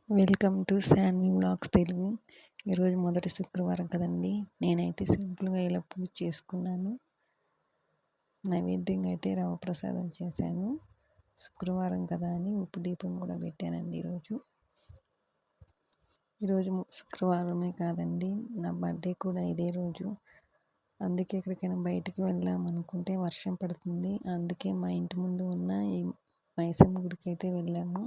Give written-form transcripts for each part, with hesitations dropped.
Welcome to Shanvi vlogs Telugu. ఈరోజు మొదటి శుక్రవారం కదండి. నేనైతే సింపుల్గా ఇలా పూజ చేసుకున్నాను. నైవేద్యంగా అయితే రవ్వ ప్రసాదం చేశాను. శుక్రవారం కదా అని ఉప్పు దీపం కూడా పెట్టానండి. ఈరోజు శుక్రవారమే కాదండి, నా బర్త్డే కూడా ఇదే రోజు. అందుకే ఎక్కడికైనా బయటికి వెళ్దాం అనుకుంటే వర్షం పడుతుంది. అందుకే మా ఇంటి ముందు ఉన్న ఈ మైసమ్మ గుడికి అయితే వెళ్ళాము.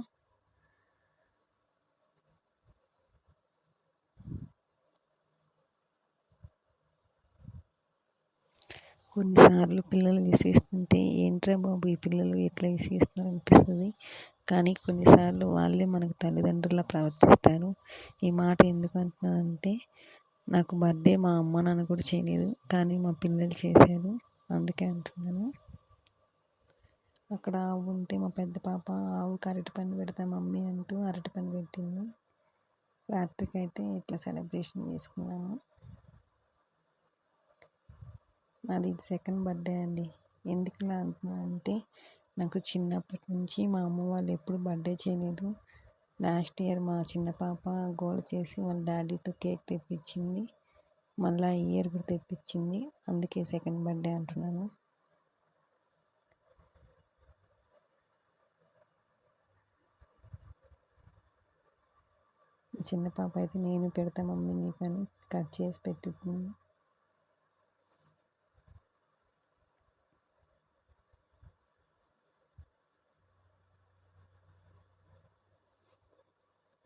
కొన్నిసార్లు పిల్లలు విసిగిస్తుంటే ఏంట్రా బాబు ఈ పిల్లలు ఎట్లా విసిగిస్తున్నారు అనిపిస్తుంది. కానీ కొన్నిసార్లు వాళ్ళే మనకు తల్లిదండ్రులా ప్రవర్తిస్తారు. ఈ మాట ఎందుకు అంటున్నానంటే, నాకు బర్త్డే మా అమ్మ నాన్న కూడా చేయలేదు, కానీ మా పిల్లలు చేశారు, అందుకే అంటున్నాను. అక్కడ ఆవు ఉంటే మా పెద్ద పాప ఆవుకి అరటిపండు పెడతా మమ్మీ అంటూ అరటిపండు పెట్టింది. రాత్రికి అయితే ఇట్లా సెలబ్రేషన్ చేసుకున్నాము. నాది ఇది సెకండ్ బర్త్డే అండి. ఎందుకు ఇలా అంటున్నా అంటే, నాకు చిన్నప్పటి నుంచి మా అమ్మ వాళ్ళు ఎప్పుడు బర్త్డే చేయలేదు. లాస్ట్ ఇయర్ మా చిన్న పాప గోల చేసి వాళ్ళ డాడీతో కేక్ తెప్పించింది. మళ్ళీ ఈ ఇయర్ కూడా తెప్పించింది. అందుకే సెకండ్ బర్త్డే అంటున్నాను. చిన్న పాప అయితే నేను పెడతా మమ్మీ నీకు అని కట్ చేసి పెట్టుకుంది.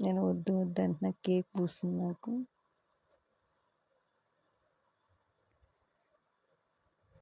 నేను వద్దు వద్దు అంటున్నా, కేక్ పూస్తుంది నాకు.